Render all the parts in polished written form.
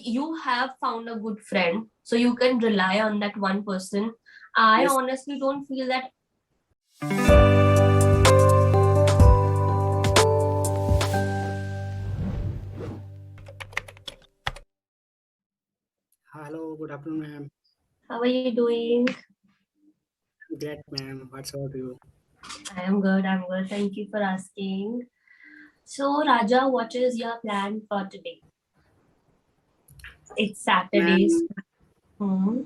You have found a good friend, so you can rely on that one person. I Yes. honestly don't feel that. Hello, good afternoon, ma'am. How are you doing? Great, ma'am. What's about you? I am good. I'm good. Thank you for asking. So, Raja, what is your plan for today? It's Saturdays. Ma'am, Hmm.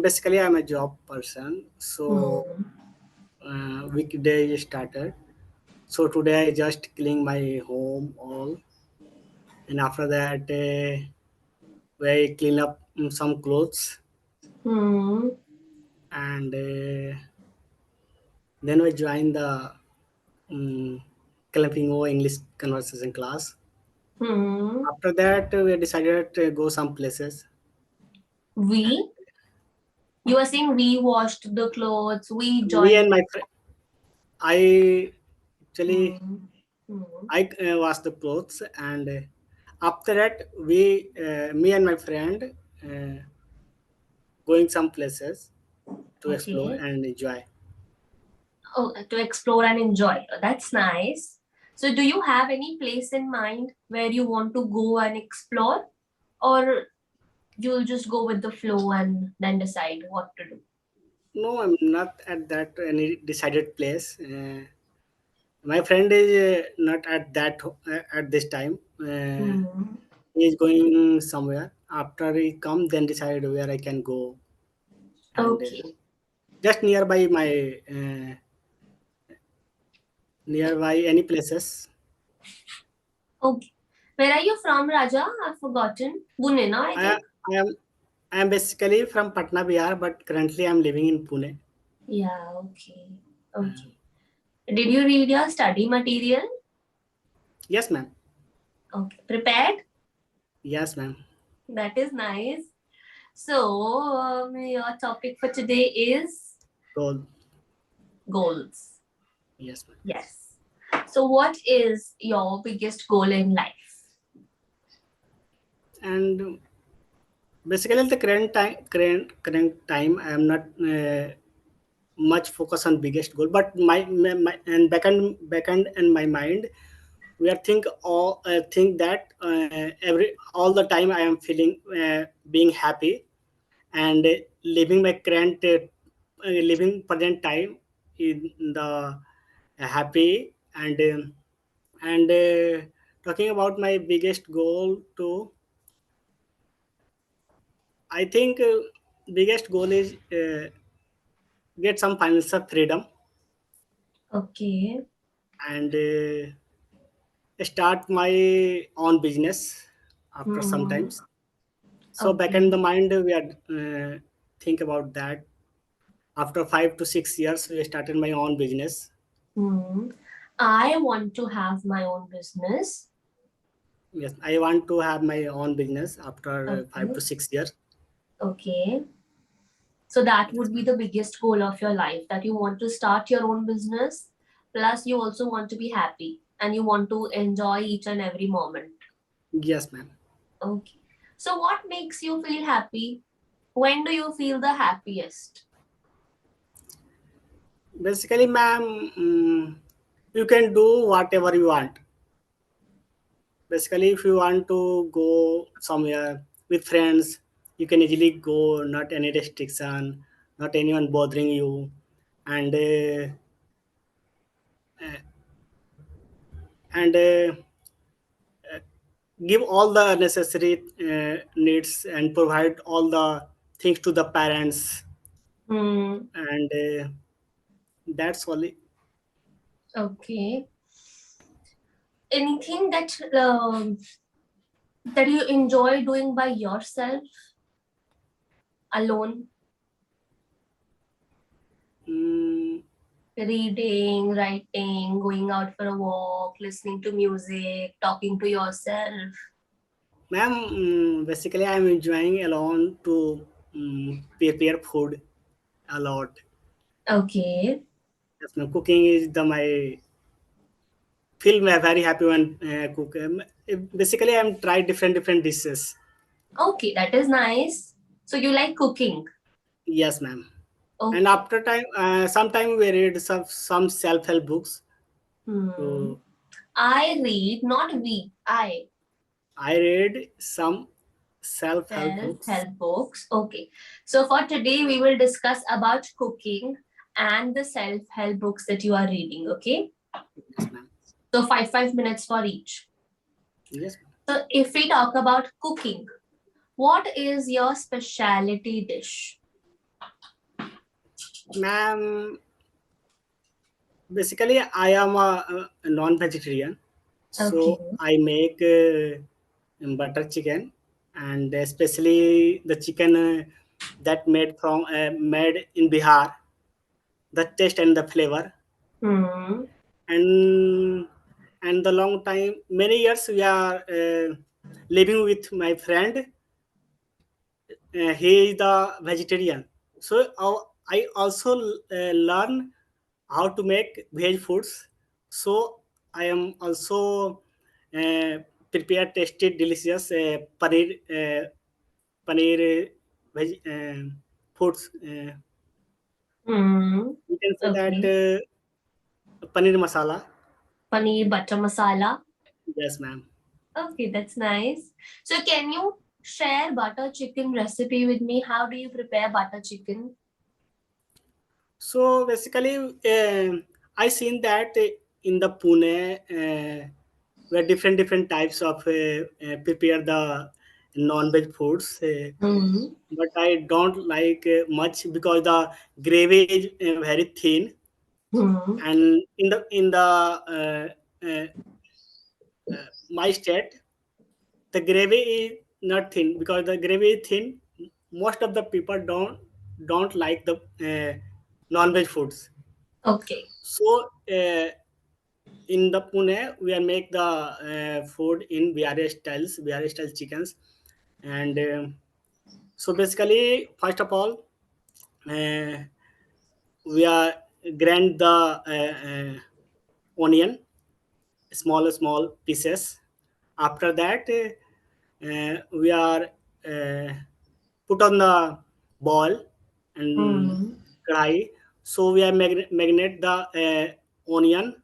basically, I'm a job person. So, Hmm. weekday started. So, today I just clean my home all. And after that, we clean up some clothes. Hmm. And then we join the um, Clapingo English conversation class. Hmm. After that, we decided to go some places. We? You are saying we washed the clothes, we Me joined. and my friend, I actually Hmm. Hmm. I wash the clothes, and after that, me and my friend, uh, going some places to explore Okay. and enjoy. Oh, to explore and enjoy. That's nice. So, do you have any place in mind where you want to go and explore, or you'll just go with the flow and then decide what to do? No, I'm not at that any decided place. My friend is not at that at this time. Hmm. He is going somewhere. After he come, then decide where I can go, and Okay. just nearby any places. Okay. Where are you from, Raja? I've forgotten. Pune, no, I I think. I am I am basically from Patna, Bihar, but currently I am living in Pune. Yeah. Okay. Okay. Did you read your study material? Yes, ma'am. Okay. Prepared? Yes, ma'am. That is nice. So, your topic for today is Goal. goals. Yes, ma'am. Yes. So, what is your biggest goal in life? And basically, the current time, I am not much focused on biggest goal, but my and back end and my mind, we are think that every all the time I am feeling being happy and living my living present time in the happy and talking about my biggest goal to I think biggest goal is get some financial freedom Okay. and start my own business after some Hmm. times. So back in Okay. the mind we are think about that. After 5 to 6 years, we started my own business. Hmm. I want to have my own business. Yes, I want to have my own business after five Okay. to six years. Okay. So that Yes, would be ma'am. the biggest goal of your life, that you want to start your own business. Plus, you also want to be happy and you want to enjoy each and every moment. Yes, ma'am. Okay. So, what makes you feel happy? When do you feel the happiest? Basically, ma'am, you can do whatever you want. Basically, if you want to go somewhere with friends, you can easily go. Not any restriction, not anyone bothering you, and give all the necessary needs and provide all the things to the parents Hmm. and that's only. Okay. Anything that you enjoy doing by yourself, alone? mm, Reading, writing, going out for a walk, listening to music, talking to yourself. Ma'am, basically I'm enjoying alone to prepare food a lot. Okay. Yes, ma'am. Cooking is the my feel me very happy when cook. Basically I'm try different dishes. Okay, that is nice. So you like cooking. Yes, ma'am. And Okay. after time, sometime we read some self help books. Hmm. So I read, not we. I. I read some self help books. Self-help books. Okay. So for today, we will discuss about cooking and the self-help books that you are reading. Okay. Yes, ma'am. So five minutes for each. Yes, So if we talk about cooking, what is your specialty dish? ma'am. Basically, I am a non-vegetarian, Okay. so I make butter chicken, and especially the chicken that made in Bihar. The taste and the flavor, Hmm. and the long time, many years we are living with my friend. He is the vegetarian, so I also learn how to make veg foods. So I am also uh, prepare tasty delicious paneer veg foods. Hmm. You can say that Okay. paneer masala. Paneer butter masala. Yes, ma'am. Okay, that's nice. So can you share butter chicken recipe with me? How do you prepare butter chicken? So basically, I seen that in the Pune, where different types of prepare the non-veg foods. Hmm. But I don't like much because the gravy is very thin, Hmm. and in the my state, the gravy is not thin because the gravy is thin. Most of the people don't like the non-veg foods. Okay. So in the Pune, we are make the food in Bihari style chickens, and so basically, first of all, uh, we are grind the onion small pieces. After that, we are uh, put on the ball and Hmm. krai. So we are marinate the onion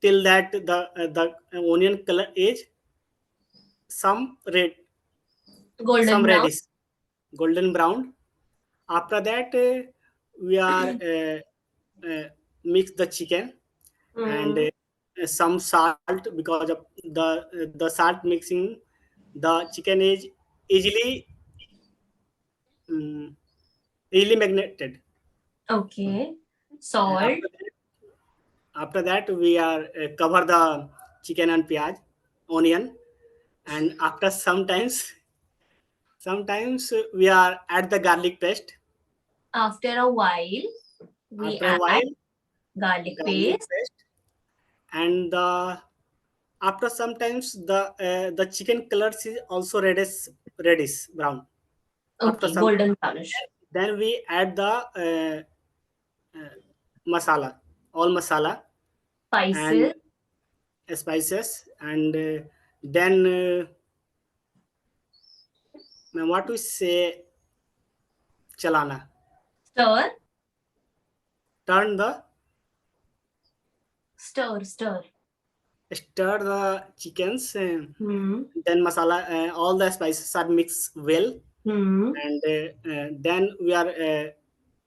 till that the onion color is some red, some Golden brown. reddish, golden brown. After that, we are mix the chicken and Hmm. some salt because of the salt mixing the chicken is easily um, easily magneted. Okay. And Salt. after that we are cover the chicken and piyaj, onion, and after sometimes we are add the garlic paste. After a while, we After a add while, garlic garlic paste. paste, and the after sometimes the chicken colors is also reddish brown. After Okay, some golden brownish. then we add the uh, masala, all masala and Spices. spices, and then what we say, chalana, Stir. turn the Stir. stir the chickens, Hmm. then masala, all the spices are mixed well, Hmm. and then we are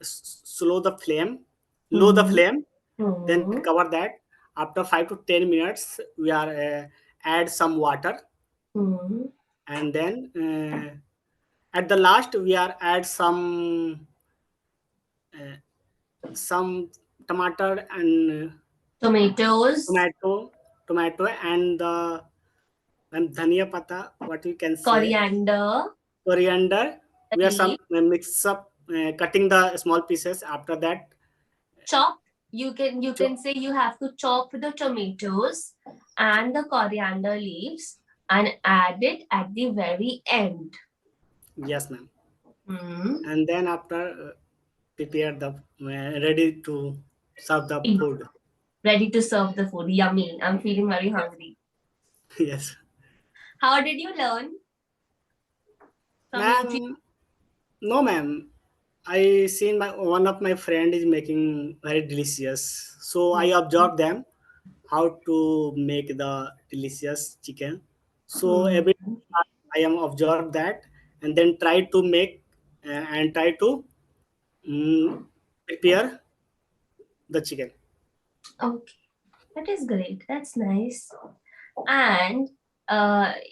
slow the flame, low the Hmm. flame, then Hmm. cover that. After 5 to 10 minutes we are add some water, Hmm. and then at the last we are add uh, some tomato and Tomatoes. tomato and the and dhania pata, what we can say, Coriander. coriander. We are some Leaf. mix up, cutting the small pieces. After that, Chop. You can say you have to chop the tomatoes and the coriander leaves and add it at the very end. yes, ma'am. Hmm. And then after prepare the ready to serve the food. Ready to serve the food. Yummy. I'm feeling very Yes, hungry. yes. How did you learn? from YouTube? Ma'am, no, ma'am. I seen my one of my friend is making very delicious, so I Hmm. observed them how to make the delicious chicken. So Hmm. every time I am observed that, and then try to make and try to mm, prepare the chicken. Okay, that is great. That's nice. And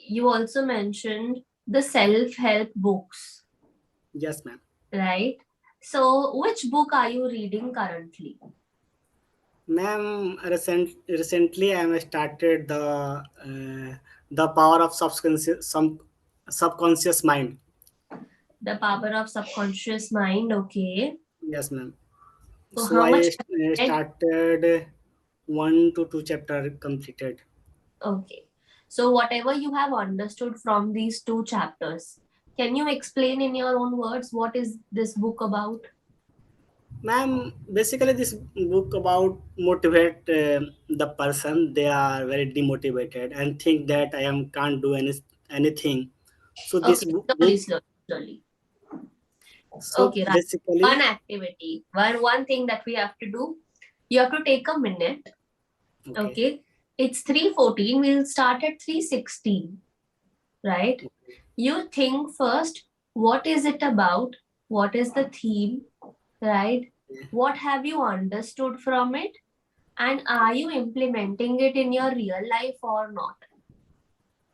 you also mentioned the self-help books, Yes, ma'am. right? So, which book are you reading currently? Ma'am, recently I have started the power of subconscious mind. The Power of Subconscious Mind. Okay. Yes, ma'am. So, So how much I have you read? started 1 to 2 chapter completed. Okay. So, whatever you have understood from these two chapters, can you explain in your own words what is this book about? Ma'am, basically this book about motivate the person. They are very demotivated and think that I am can't do anything. So this Okay, slowly, book. slowly, slowly. So Okay, right. One basically, activity, one thing that we have to do. You have to take a minute. okay, Okay, it's 3:14. We'll start at 3:16. Right. You think first. What is it about? What is the theme? Right. What have you understood from it? And are you implementing it in your real life or not?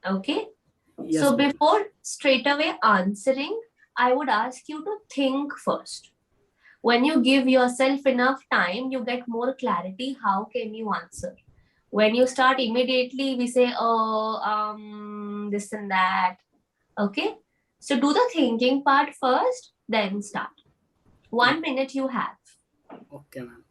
Okay. yes, So ma'am. before straight away answering, I would ask you to think first. When you give yourself enough time, you get more clarity. How can you answer? When you start immediately, we say, oh, this and that. Okay. So do the thinking part first, then start. 1 minute you have. Okay, ma'am.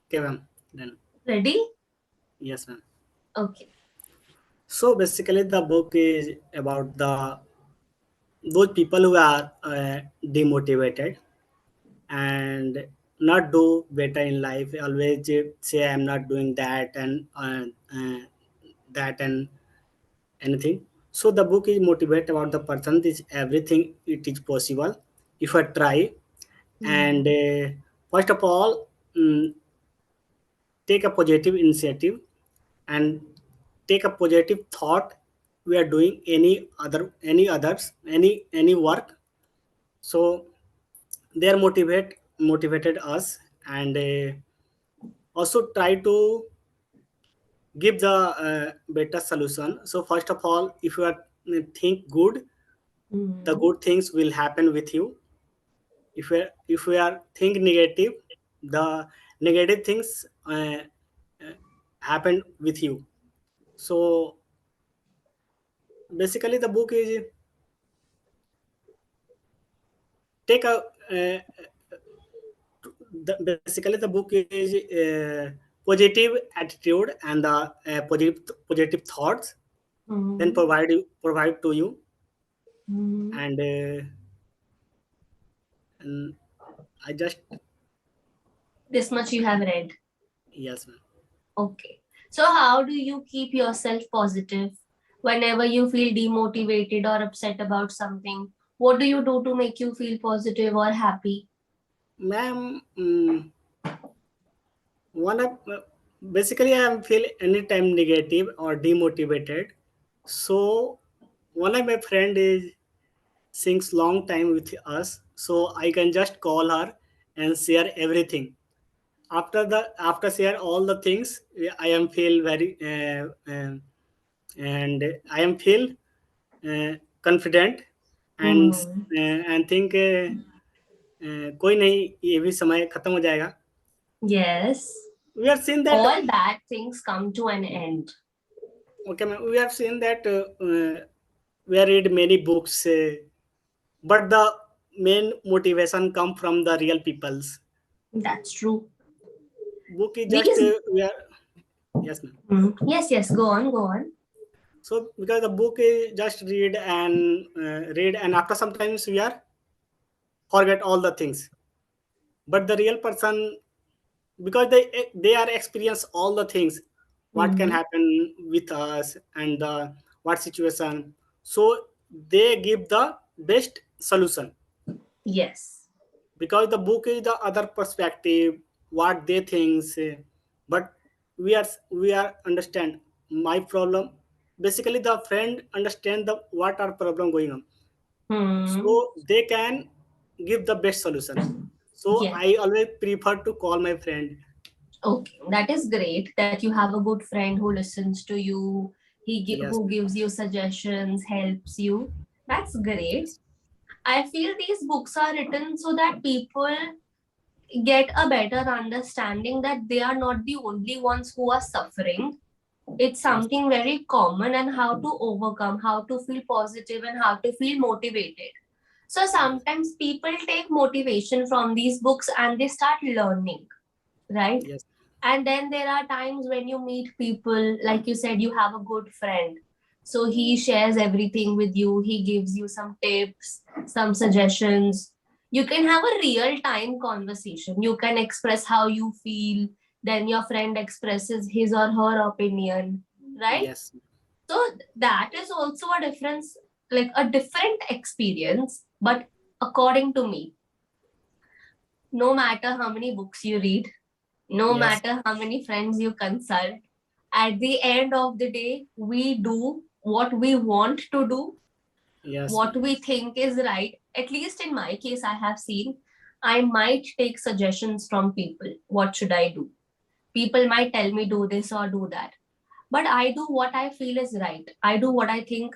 Okay, ma'am. Then Ready? yes, ma'am. Okay. So basically, the book is about the those people who are demotivated and not do better in life. Always say I'm not doing that and anything. So the book is motivate about the person. Is everything it is possible if I try. And Hmm. first of all, take a positive initiative and take a positive thought. We are doing any work, so they are motivated us. And also try to give the better solution. So first of all, if you are think good, the Hmm. good things will happen with you. If we are think negative, the negative things uh, happen with you. So basically the book is take a basically the book is positive attitude and the positive thoughts then Hmm. provide to you. Hmm. And I just This much you have read. yes, ma'am. Okay. So, how do you keep yourself positive whenever you feel demotivated or upset about something? What do you do to make you feel positive or happy? Ma'am, one of basically I am feel anytime negative or demotivated. So one of my friend is since long time with us, so I can just call her and share everything. After share all the things, I am feel very and I am feel confident Hmm. and think कोई नहीं, ये भी समय खत्म हो जाएगा. Yes. We have seen that. All bad things come to an end. Okay, ma'am, we have seen that we have read many books, but the main motivation come from the real peoples. That's true. book is just These. we are. Yes, ma'am. Yes, yes, go on, go on. So because the book is just read, and after sometimes we are forget all the things. But the real person, because they are experience all the things, what can Mm-hmm. happen with us and the what situation. So they give the best solution, Yes. because the book is the other perspective, what they think. But we are understand my problem. Basically the friend understand the what are problem going on, Hmm. so they can give the best solution. So Yes. I always prefer to call my friend. Okay, that is great that you have a good friend who listens to you. Yes, Who ma'am. gives you suggestions, helps you. That's great. Yes, I feel these books are written so that people get a better understanding that they are not the only ones who are suffering. It's yes, something very common, and how to overcome, how to feel positive, and how to feel motivated. So yes, sometimes people take motivation from these books and they start learning, right? yes, And then there are times when you meet people, like you said, you have a good friend. So he shares everything with you, he gives you some tips, some suggestions. You can have a real time conversation. You can express how you feel, then your friend expresses his or her opinion, right? yes, So that is also a difference, like a different experience. But according to me, no matter how many books you read, no yes, matter how many friends you consult, at the end of the day, we do what we want to do, yes, what ma'am. we think is right. At least in my case, I have seen I might take suggestions from people. What should I do? People might tell me do this or do that. But I do what I feel is right. I do what I think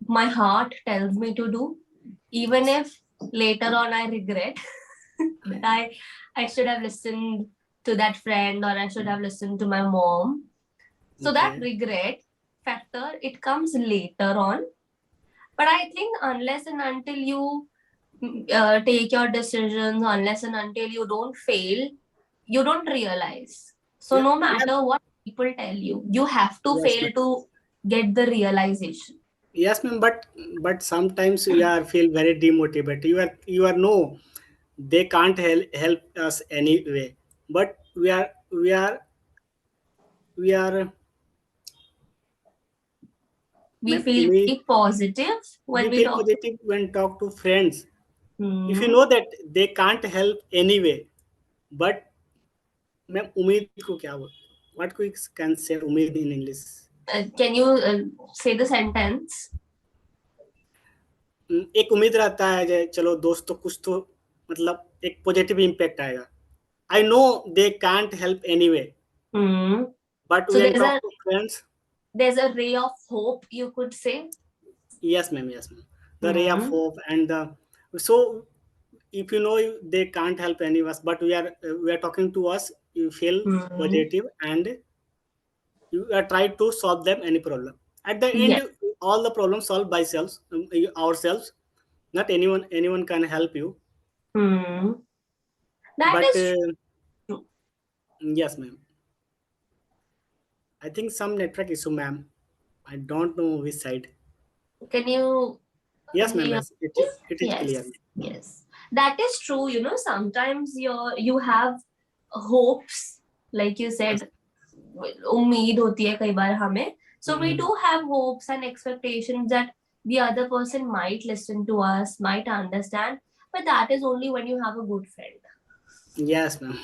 my heart tells me to do, even Yes, if later on I regret that I should have listened to that friend, or I should have listened to my mom. So that okay, regret factor, it comes later on. But I think unless and until you take your decisions, unless and until you don't fail, you don't realize. So yeah, no yeah, matter what people tell you, you have to yes, fail ma'am. to get the realization. Yes, ma'am. But sometimes we are feel very demotivated. You are no, they can't help us anyway. But we are We ma'am, feel very positive when we we feel talk to. positive when talk to friends. If you Hmm. know that they can't help anyway, but ma'am उम्मीद को क्या बोल what we can say उम्मीद in English. Can you say the sentence? एक उम्मीद रहता है कि चलो दोस्त तो कुछ तो मतलब एक पॉजिटिव इम्पैक्ट आएगा. I know they can't help anyway, Hmm. but So when talk to friends, there's a ray of hope, you could say. yes ma'am, yes ma'am, the ray of Hmm. hope and the, so if you know they can't help any of us, but we are talking to us, you feel Hmm. positive and you are trying to solve them any problem. At the end, Yes. all the problems solved by selves, ourselves. Not anyone can help you. Hmm. That But is true. yes ma'am, I think some network issue ma'am, I don't know which side. Can you Yes ma'am, hear yes, it me? it is Yes. clear. Yes. That is true. Sometimes you have hopes, like you Yes, said, उम्मीद होती है कई बार हमें. So we mm, do have hopes and expectations that the other person might listen to us, might understand, but that is only when you have a good friend. yes ma'am,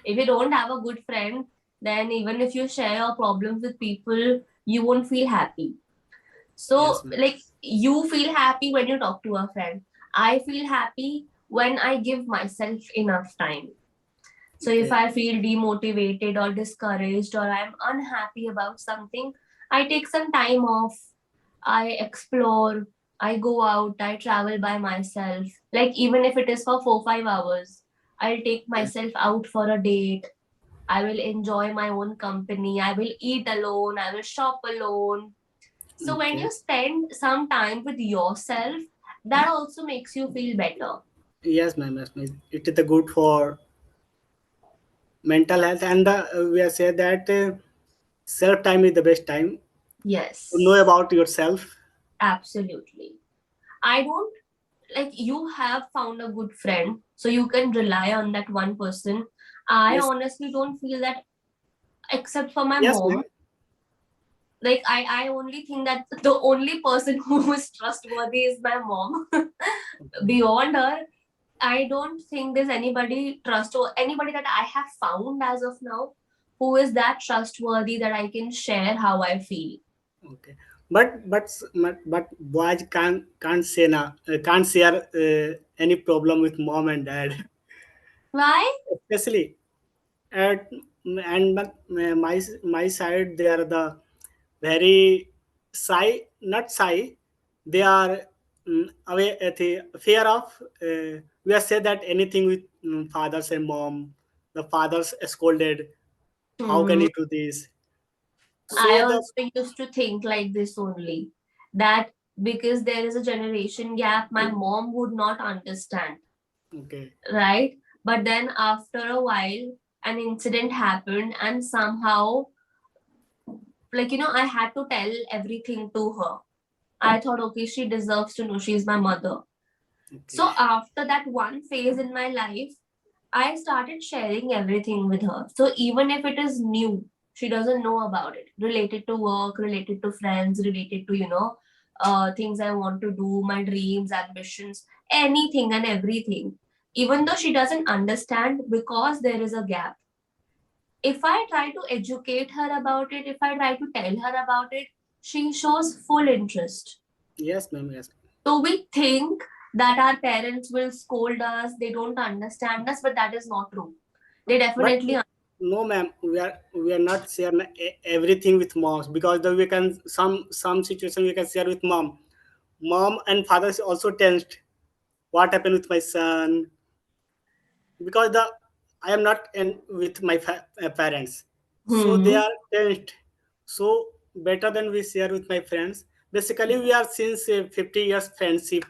If you don't have a good friend, then even if you share your problems with people, you won't feel happy. yes So, ma'am, like, you feel happy when you talk to a friend. I feel happy when I give myself enough time. So, if okay, I feel demotivated or discouraged or I'm unhappy about something, I take some time off. I explore, I go out, I travel by myself. Like, even if it is for 4 5 hours, I'll take okay, myself out for a date. I will enjoy my own company. I will eat alone. I will shop alone. So when okay. you spend some time with yourself, that also makes you feel better. Yes ma'am, yes ma'am, it is the good for mental health, and the we have said that self time is the best time to know Yes, about yourself. absolutely. I don't like you have found a good friend, so you can rely on that one person. I Yes, honestly don't feel that except for my yes, ma'am. mom. Like I only think that the only person who is trustworthy is my mom. Okay. Beyond her, I don't think there's anybody trust or anybody that I have found as of now who is that trustworthy that I can share how I feel. Okay, but boys can't say na can't share any problem with mom and dad, Why? especially at and my side they are the very shy, not shy. They are away at the fear of. We have said that anything with fathers and mom, the fathers scolded. How can Hmm. you do this? I So the also used to think like this only, that because there is a generation gap, my mom would not understand, okay, right? But then after a while, an incident happened, and somehow, like, I had to tell everything to her. I thought, okay, she deserves to know, she's my mother. okay, So after that one phase in my life, I started sharing everything with her. So even if it is new, she doesn't know about it. Related to work, related to friends, related to, things I want to do, my dreams, ambitions, anything and everything. Even though she doesn't understand because there is a gap. If I try to educate her about it, if I try to tell her about it, she shows full interest. yes, ma'am, yes. So we think that our parents will scold us, they don't understand us, but that is not true. They But definitely no, ma'am, we are not sharing everything with moms, because we can some situation we can share with mom. Mom and father is also tensed. What happened with my son? Because the I am not in with my parents, so they Hmm. are tensed. So better than we share with my friends. Basically, we are since 50 years friendship